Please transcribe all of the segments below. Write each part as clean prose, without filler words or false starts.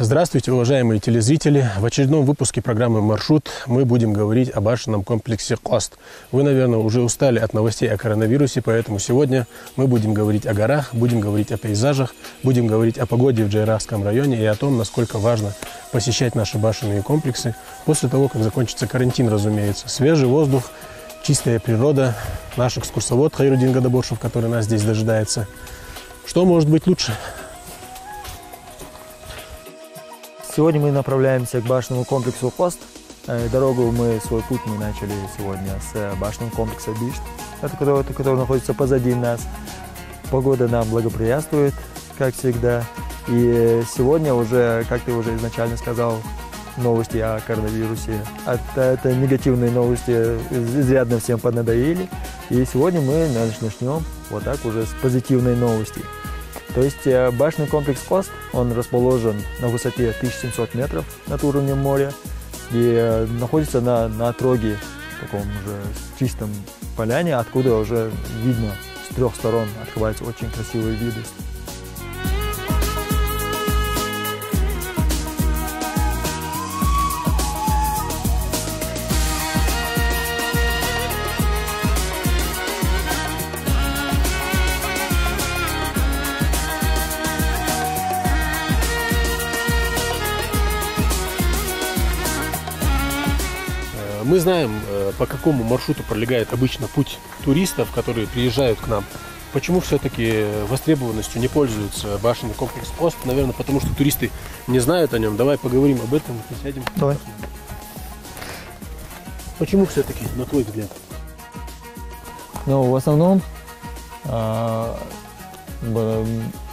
Здравствуйте, уважаемые телезрители! В очередном выпуске программы «Маршрут» мы будем говорить о башенном комплексе Кост. Вы, наверное, уже устали от новостей о коронавирусе, поэтому сегодня мы будем говорить о горах, будем говорить о пейзажах, будем говорить о погоде в Джайрахском районе и о том, насколько важно посещать наши башенные комплексы после того, как закончится карантин, разумеется. Свежий воздух, чистая природа, наш экскурсовод Хайрудин Гадаборшев, который нас здесь дожидается. Что может быть лучше? Сегодня мы направляемся к башенному комплексу Кост. Свой путь мы начали сегодня с башенного комплекса Бишт, который находится позади нас. Погода нам благоприятствует, как всегда. И сегодня уже, как ты уже изначально сказал, новости о коронавирусе. Это негативные новости изрядно всем поднадоели. И сегодня мы начнем вот так уже с позитивной новости. То есть башенный комплекс Кост, он расположен на высоте 1700 метров над уровнем моря и находится на отроге, таком уже чистом поляне, откуда уже видно с трех сторон открываются очень красивые виды. Мы знаем, по какому маршруту пролегает обычно путь туристов, которые приезжают к нам. Почему все-таки востребованностью не пользуется башенный комплекс Кост? Наверное, потому что туристы не знают о нем. Давай поговорим об этом, присядем. Давай. Почему все-таки, на твой взгляд? В основном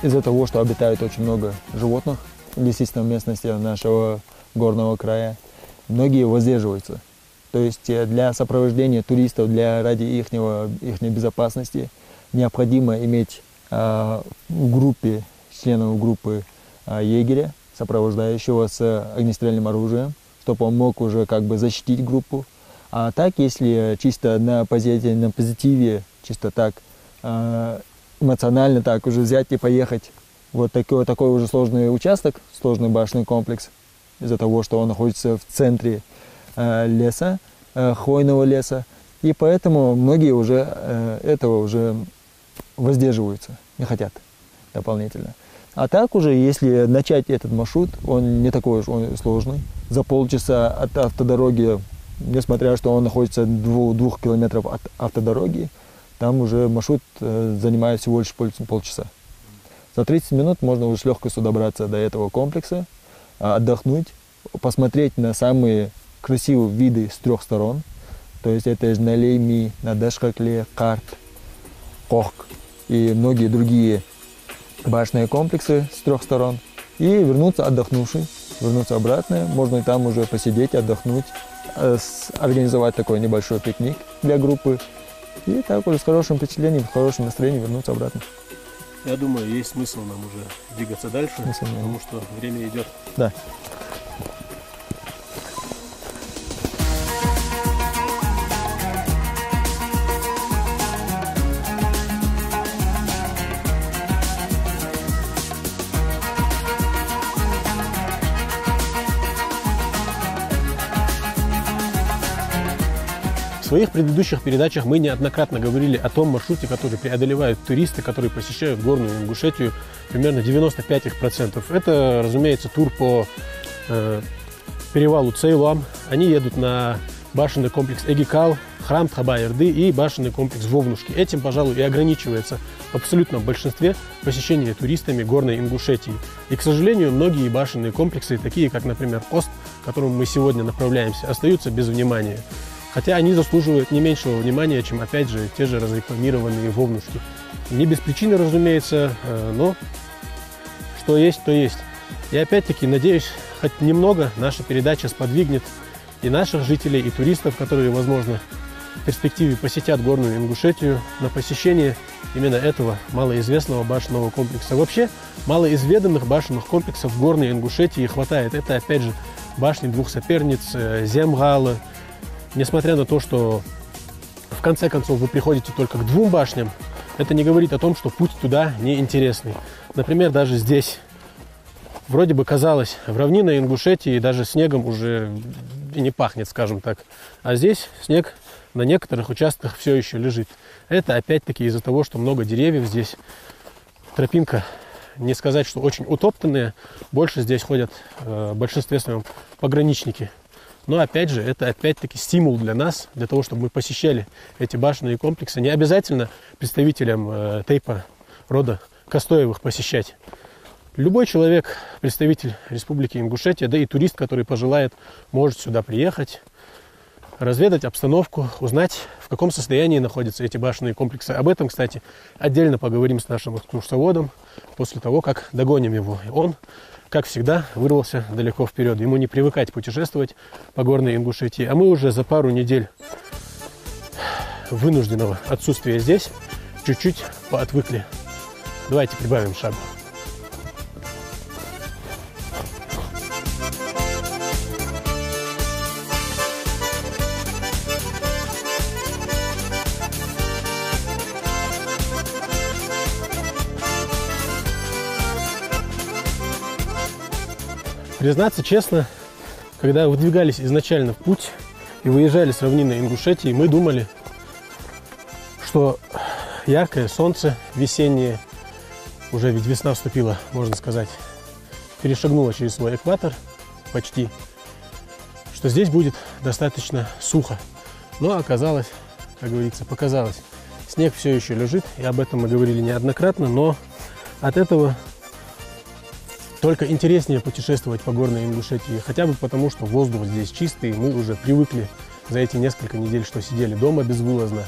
из-за того, что обитает очень много животных в лесистой местности нашего горного края, многие воздерживаются. То есть для сопровождения туристов, ради их безопасности необходимо иметь в группе, членов группы егеря, сопровождающего с огнестрельным оружием, чтобы он мог уже как бы защитить группу. А так, если чисто на позитиве, чисто так эмоционально так уже взять и поехать вот такой уже сложный участок, сложный башенный комплекс, из-за того, что он находится в центре леса, хвойного леса, и поэтому многие уже этого уже воздерживаются, не хотят дополнительно. А так уже, если начать этот маршрут, он не такой уж сложный. За полчаса от автодороги, несмотря что он находится 2 километров от автодороги, там уже маршрут занимает всего лишь полчаса. За 30 минут можно уже с легкостью добраться до этого комплекса, отдохнуть, посмотреть на самые красивые виды с трех сторон. То есть это Жналейми, Надашхакле, Карт, Кохк и многие другие башенные комплексы с трех сторон. И вернуться отдохнувший, вернуться обратно. Можно там уже посидеть, отдохнуть, организовать такой небольшой пикник для группы. И так уже с хорошим впечатлением, с хорошим настроением вернуться обратно. Я думаю, есть смысл нам уже двигаться дальше, потому что время идет. Да. В своих предыдущих передачах мы неоднократно говорили о том маршруте, который преодолевают туристы, которые посещают горную Ингушетию, примерно 95%. Это, разумеется, тур по перевалу Цейлуам. Они едут на башенный комплекс Эгикал, храм Тхабай-Эрды и башенный комплекс Вовнушки. Этим, пожалуй, и ограничивается в абсолютном большинстве посещения туристами горной Ингушетии. И, к сожалению, многие башенные комплексы, такие как, например, Кост, к которому мы сегодня направляемся, остаются без внимания. Хотя они заслуживают не меньшего внимания, чем, опять же, те же разрекламированные Вовнушки. Не без причины, разумеется, но что есть, то есть. И опять-таки, надеюсь, хоть немного наша передача сподвигнет и наших жителей, и туристов, которые, возможно, в перспективе посетят горную Ингушетию, на посещение именно этого малоизвестного башенного комплекса. Вообще, малоизведанных башенных комплексов в горной Ингушетии хватает. Это, опять же, башни двух соперниц, Земгала. Несмотря на то, что в конце концов вы приходите только к 2 башням, это не говорит о том, что путь туда неинтересный. Например, даже здесь вроде бы казалось, в равнинной Ингушетии даже снегом уже и не пахнет, скажем так. А здесь снег на некоторых участках все еще лежит. Это опять-таки из-за того, что много деревьев здесь. Тропинка, не сказать, что очень утоптанная. Больше здесь ходят в большинстве своем пограничники. Но опять же, это опять-таки стимул для нас, для того, чтобы мы посещали эти башенные комплексы. Не обязательно представителям тейпа рода Костоевых посещать. Любой человек, представитель Республики Ингушетия, да и турист, который пожелает, может сюда приехать, разведать обстановку, узнать, в каком состоянии находятся эти башенные комплексы. Об этом, кстати, отдельно поговорим с нашим экскурсоводом после того, как догоним его. Он, как всегда, вырвался далеко вперед. Ему не привыкать путешествовать по горной Ингушетии. А мы уже за пару недель вынужденного отсутствия здесь чуть-чуть поотвыкли. Давайте прибавим шагу. Признаться честно, когда выдвигались изначально в путь и выезжали с равнины Ингушетии, мы думали, что яркое солнце весеннее, уже ведь весна вступила, можно сказать, перешагнула через свой экватор почти, что здесь будет достаточно сухо. Но оказалось, как говорится, показалось, снег все еще лежит, и об этом мы говорили неоднократно, но от этого только интереснее путешествовать по горной Ингушетии, хотя бы потому, что воздух здесь чистый, мы уже привыкли за эти несколько недель, что сидели дома безвылазно,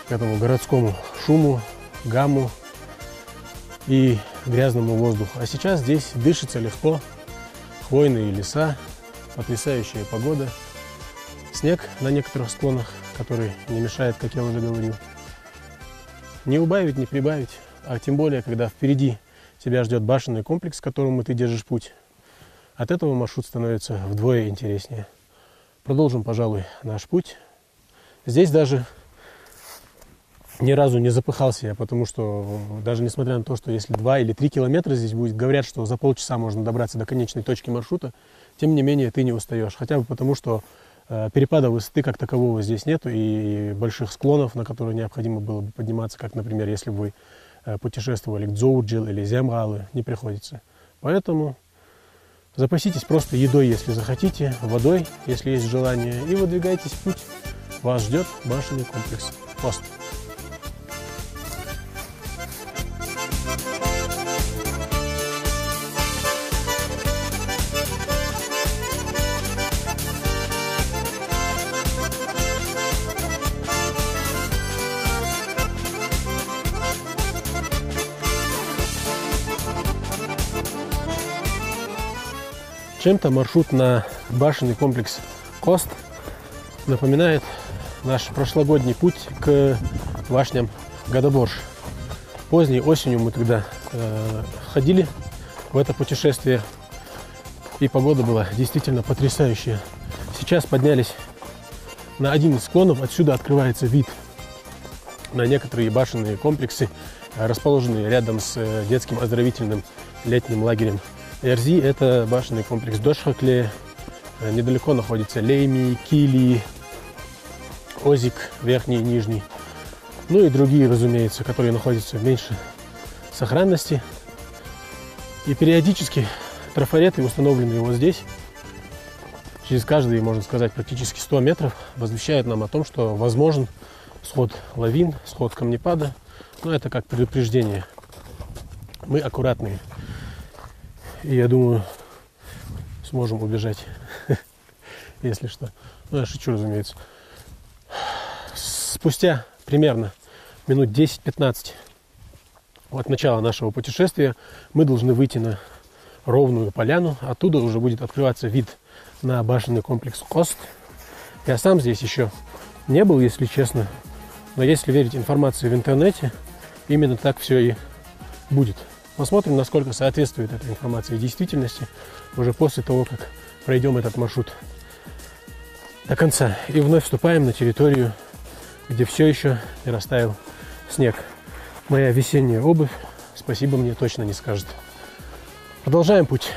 к этому городскому шуму, гамму и грязному воздуху. А сейчас здесь дышится легко, хвойные леса, потрясающая погода, снег на некоторых склонах, который не мешает, как я уже говорил. Не убавить, не прибавить, а тем более, когда впереди тебя ждет башенный комплекс, к которому ты держишь путь. От этого маршрут становится вдвое интереснее. Продолжим, пожалуй, наш путь. Здесь даже ни разу не запыхался я, потому что даже несмотря на то, что если 2 или 3 километра здесь будет, говорят, что за полчаса можно добраться до конечной точки маршрута, тем не менее ты не устаешь. Хотя бы потому, что перепада высоты как такового здесь нету и больших склонов, на которые необходимо было бы подниматься, как, например, если бы вы путешествовали к Дзоуджил или Земгалы, не приходится. Поэтому запаситесь просто едой, если захотите, водой, если есть желание, и выдвигайтесь в путь. Вас ждет башенный комплекс Кост. Чем-то маршрут на башенный комплекс Кост напоминает наш прошлогодний путь к башням Гадаборж. Поздней осенью мы тогда ходили в это путешествие, и погода была действительно потрясающая. Сейчас поднялись на один из склонов, отсюда открывается вид на некоторые башенные комплексы, расположенные рядом с детским оздоровительным летним лагерем Эрзи. Это башенный комплекс Дошхакле. Недалеко находится Лейми, Кили, Озик, верхний и нижний. Ну и другие, разумеется, которые находятся в меньшей сохранности. И периодически трафареты, установленные вот здесь, через каждые, можно сказать, практически 100 метров, возвещают нам о том, что возможен сход лавин, сход камнепада. Но это как предупреждение. Мы аккуратные. И я думаю, сможем убежать, если что. Ну, я шучу, разумеется. Спустя примерно минут 10-15 от начала нашего путешествия мы должны выйти на ровную поляну. Оттуда уже будет открываться вид на башенный комплекс Кост. Я сам здесь еще не был, если честно. Но если верить информации в интернете, именно так все и будет. Посмотрим, насколько соответствует эта информация действительности уже после того, как пройдем этот маршрут до конца. И вновь вступаем на территорию, где все еще не растаял снег. Моя весенняя обувь спасибо мне точно не скажет. Продолжаем путь.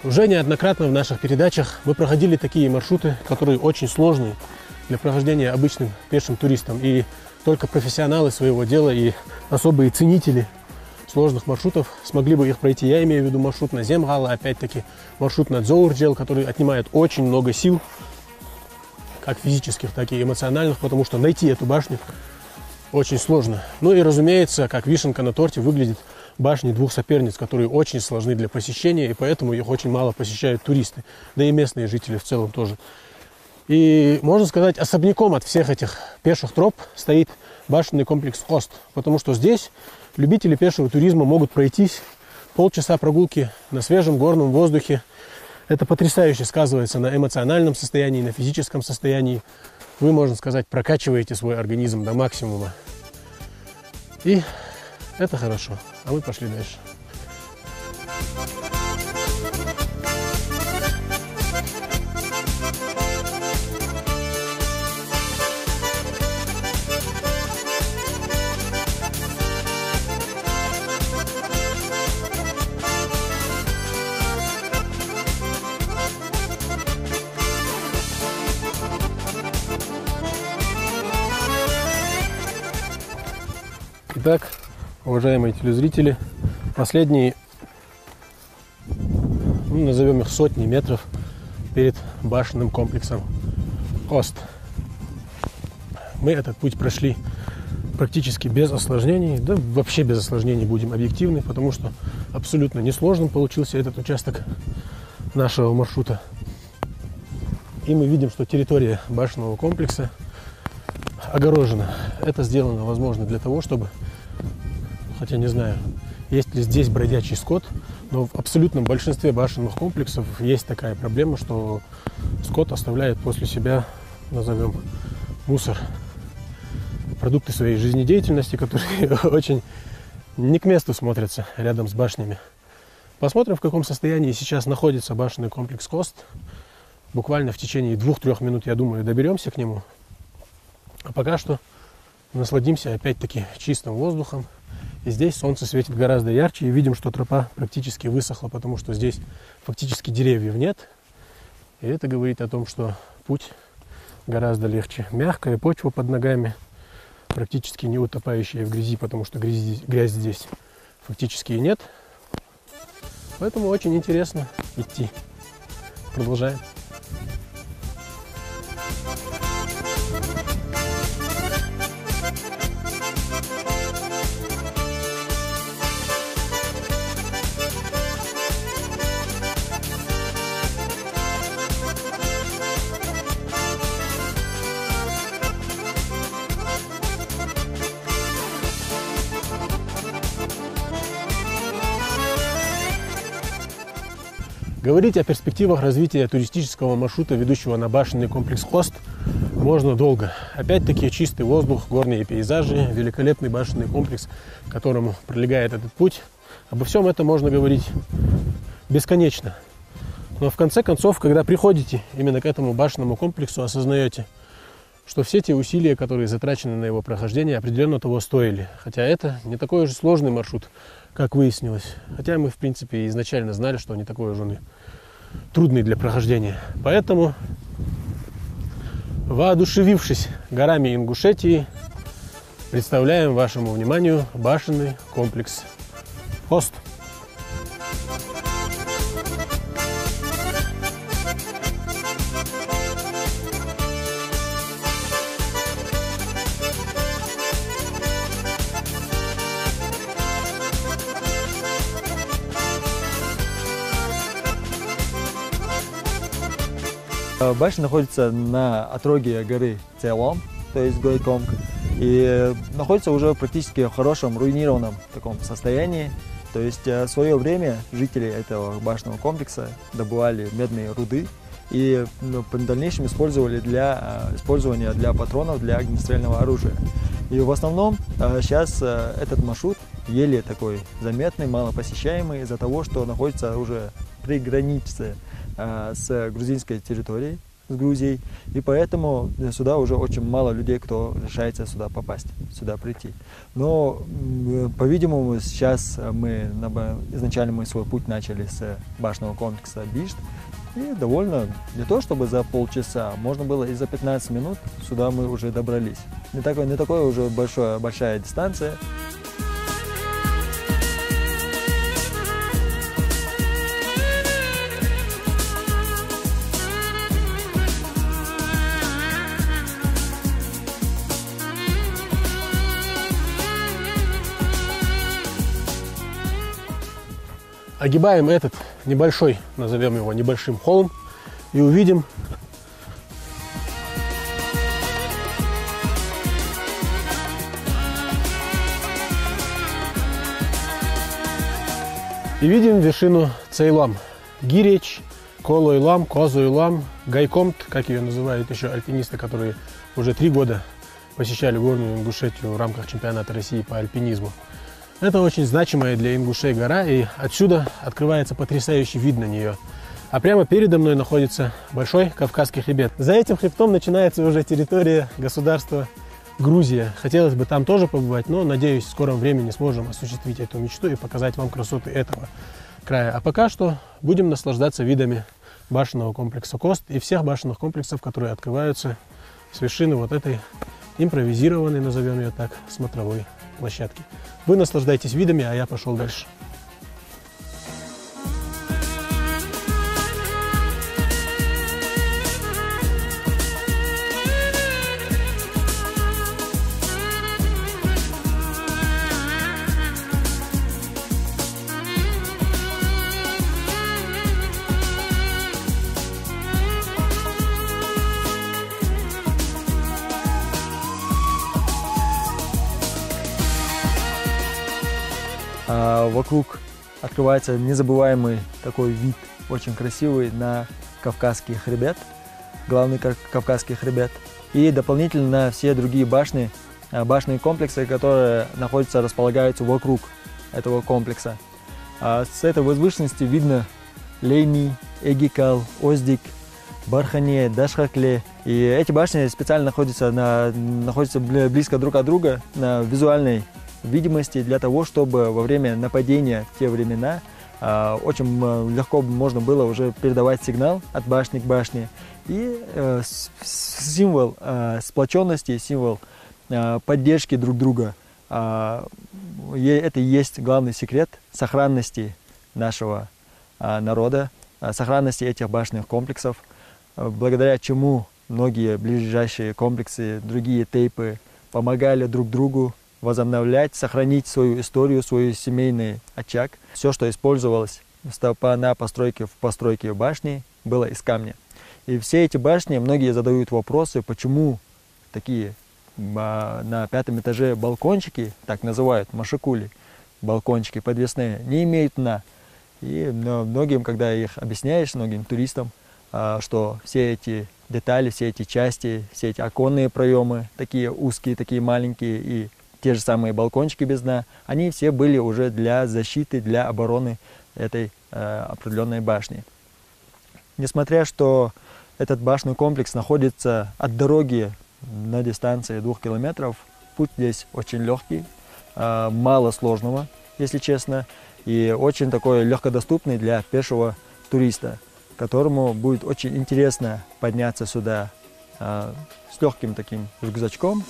Уже неоднократно в наших передачах мы проходили такие маршруты, которые очень сложные для прохождения обычным пешим туристам. И только профессионалы своего дела и особые ценители сложных маршрутов смогли бы их пройти. Я имею в виду маршрут на Земгала, опять-таки маршрут на Дзоурджел, который отнимает очень много сил, как физических, так и эмоциональных, потому что найти эту башню очень сложно. Ну и, разумеется, как вишенка на торте выглядит башни двух соперниц, которые очень сложны для посещения, и поэтому их очень мало посещают туристы, да и местные жители в целом тоже. И, можно сказать, особняком от всех этих пеших троп стоит башенный комплекс Хост, потому что здесь любители пешего туризма могут пройтись полчаса прогулки на свежем горном воздухе. Это потрясающе сказывается на эмоциональном состоянии, на физическом состоянии. Вы, можно сказать, прокачиваете свой организм до максимума. И это хорошо. А мы пошли дальше. Итак, уважаемые телезрители, последние, назовем их сотни метров перед башенным комплексом Хост. Мы этот путь прошли практически без осложнений, да вообще без осложнений, будем объективны, потому что абсолютно несложным получился этот участок нашего маршрута. И мы видим, что территория башенного комплекса огорожена. Это сделано, возможно, для того, чтобы, хотя не знаю, есть ли здесь бродячий скот, но в абсолютном большинстве башенных комплексов есть такая проблема, что скот оставляет после себя, назовем, мусор, продукты своей жизнедеятельности, которые очень не к месту смотрятся рядом с башнями. Посмотрим, в каком состоянии сейчас находится башенный комплекс Хост. Буквально в течение 2-3 минут, я думаю, доберемся к нему. А пока что насладимся опять-таки чистым воздухом. И здесь солнце светит гораздо ярче. И видим, что тропа практически высохла, потому что здесь фактически деревьев нет. И это говорит о том, что путь гораздо легче. Мягкая почва под ногами, практически не утопающая в грязи, потому что грязь здесь фактически и нет. Поэтому очень интересно идти. Продолжаем. Говорить о перспективах развития туристического маршрута, ведущего на башенный комплекс Хост, можно долго. Опять-таки чистый воздух, горные пейзажи, великолепный башенный комплекс, к которому пролегает этот путь. Обо всем этом можно говорить бесконечно. Но в конце концов, когда приходите именно к этому башенному комплексу, осознаете, что все те усилия, которые затрачены на его прохождение, определенно того стоили. Хотя это не такой же сложный маршрут, как выяснилось. Хотя мы, в принципе, изначально знали, что не такой уж он и трудный для прохождения. Поэтому, воодушевившись горами Ингушетии, представляем вашему вниманию башенный комплекс Хост. Башня находится на отроге горы Цейлом, то есть Гойконг, и находится уже практически в хорошем руинированном таком состоянии. То есть в свое время жители этого башенного комплекса добывали медные руды, и в дальнейшем использовали для использования для патронов, для огнестрельного оружия. И в основном сейчас этот маршрут еле такой заметный, малопосещаемый из-за того, что находится уже при границе с грузинской территорией, с Грузией, и поэтому сюда уже очень мало людей, кто решается сюда попасть, сюда прийти. Но, по-видимому, сейчас изначально мы свой путь начали с башенного комплекса Бишт, и довольно, не то чтобы за полчаса, можно было и за 15 минут сюда мы уже добрались. Не такая уже большая дистанция. Огибаем этот небольшой, назовем его небольшим холм, и увидим вершину Цейлам. Гиреч, Колойлам, Козойлам, Гайкомт, как ее называют еще альпинисты, которые уже 3 года посещали горную Ингушетию в рамках чемпионата России по альпинизму. Это очень значимая для ингушей гора, и отсюда открывается потрясающий вид на нее. А прямо передо мной находится большой Кавказский хребет. За этим хребтом начинается уже территория государства Грузия. Хотелось бы там тоже побывать, но, надеюсь, в скором времени сможем осуществить эту мечту и показать вам красоты этого края. А пока что будем наслаждаться видами башенного комплекса Кост и всех башенных комплексов, которые открываются с вершины вот этой импровизированной, назовем ее так, смотровой площадки. Вы наслаждайтесь видами, а я пошел дальше. Вокруг открывается незабываемый такой вид, очень красивый, на Кавказский хребет, главный Кавказский хребет. И дополнительно на все другие башни, башенные комплексы, которые располагаются вокруг этого комплекса. С этой возвышенности видно Лейми, Эгикал, Оздик, Бархане, Дашхакле. И эти башни специально находятся близко друг от друга на визуальной видимости для того, чтобы во время нападения в те времена очень легко можно было уже передавать сигнал от башни к башне. И символ сплоченности, символ поддержки друг друга. Это и есть главный секрет сохранности нашего народа, сохранности этих башенных комплексов, благодаря чему многие ближайшие комплексы, другие тейпы помогали друг другу возобновлять, сохранить свою историю, свой семейный очаг. Все, что использовалось на постройке башни, было из камня. И все эти башни, многие задают вопросы, почему такие на 5-м этаже балкончики, так называют машикули, балкончики подвесные, не имеют дна. И многим, когда их объясняешь, многим туристам, что все эти детали, все эти части, все эти оконные проемы, такие узкие, такие маленькие, и те же самые балкончики без дна, они все были уже для защиты, для обороны этой определенной башни. Несмотря что этот башенный комплекс находится от дороги на дистанции 2 километров, путь здесь очень легкий, мало сложного, если честно, и очень такой легкодоступный для пешего туриста, которому будет очень интересно подняться сюда с легким таким рюкзачком.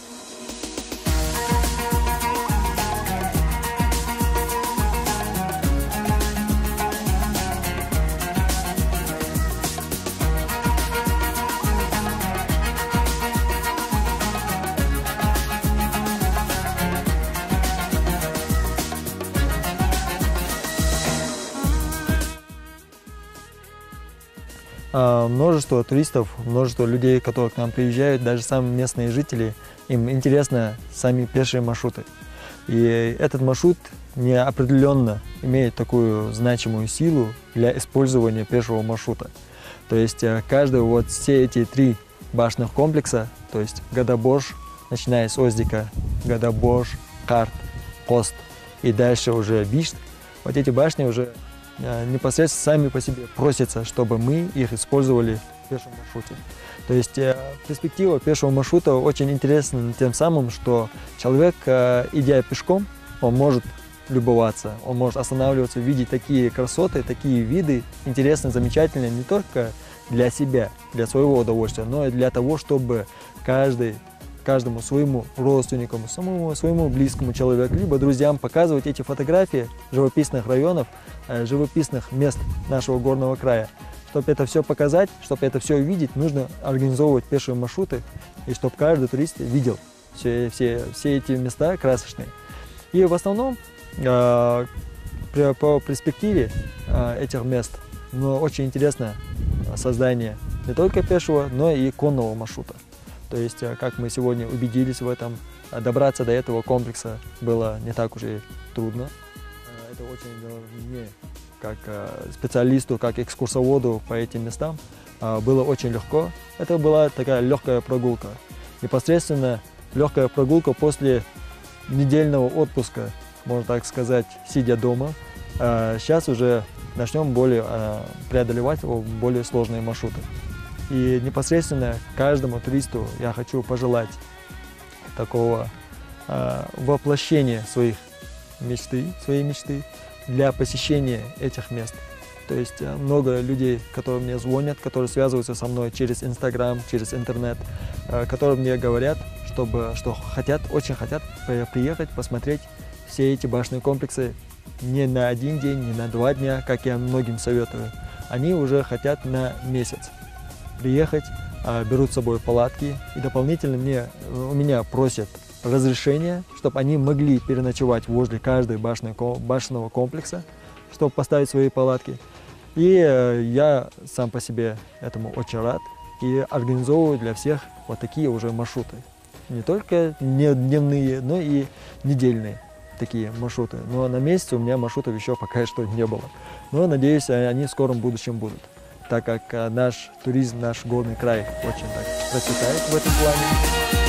Множество туристов, множество людей, которые к нам приезжают, даже сами местные жители, им интересны сами пешие маршруты. И этот маршрут неопределенно имеет такую значимую силу для использования пешего маршрута. То есть каждый вот все эти 3 башенных комплекса, то есть Гадабош, начиная с Оздика, Гадабош, Карт, Кост и дальше уже Бишт, вот эти башни уже непосредственно сами по себе просятся, чтобы мы их использовали в пешем маршруте. То есть перспектива пешего маршрута очень интересна тем самым, что человек, идя пешком, он может любоваться, он может останавливаться, видеть такие красоты, такие виды интересные, замечательные не только для себя, для своего удовольствия, но и для того, чтобы каждому своему родственнику, своему близкому человеку, либо друзьям показывать эти фотографии живописных районов, живописных мест нашего горного края. Чтобы это все показать, чтобы это все увидеть, нужно организовывать пешие маршруты, и чтобы каждый турист видел все эти места красочные. И в основном по перспективе этих мест, но очень интересно создание не только пешего, но и конного маршрута. То есть, как мы сегодня убедились в этом, добраться до этого комплекса было не так уж и трудно. Это очень мне, как специалисту, как экскурсоводу по этим местам, было очень легко. Это была такая легкая прогулка. Непосредственно легкая прогулка после недельного отпуска, можно так сказать, сидя дома. Сейчас уже начнем преодолевать более сложные маршруты. И непосредственно каждому туристу я хочу пожелать такого воплощения своей мечты для посещения этих мест. То есть много людей, которые мне звонят, которые связываются со мной через Инстаграм, через интернет, которые мне говорят, что очень хотят приехать, посмотреть все эти башенные комплексы не на 1 день, не на 2 дня, как я многим советую. Они уже хотят на месяц приехать, берут с собой палатки и дополнительно у меня просят разрешения, чтобы они могли переночевать возле каждой башенного комплекса, чтобы поставить свои палатки. И я сам по себе этому очень рад и организовываю для всех вот такие уже маршруты. Не только дневные, но и недельные такие маршруты. Но на месяц у меня маршрутов еще пока что не было. Но надеюсь, они в скором будущем будут, так как наш туризм, наш горный край очень так процветает в этом плане.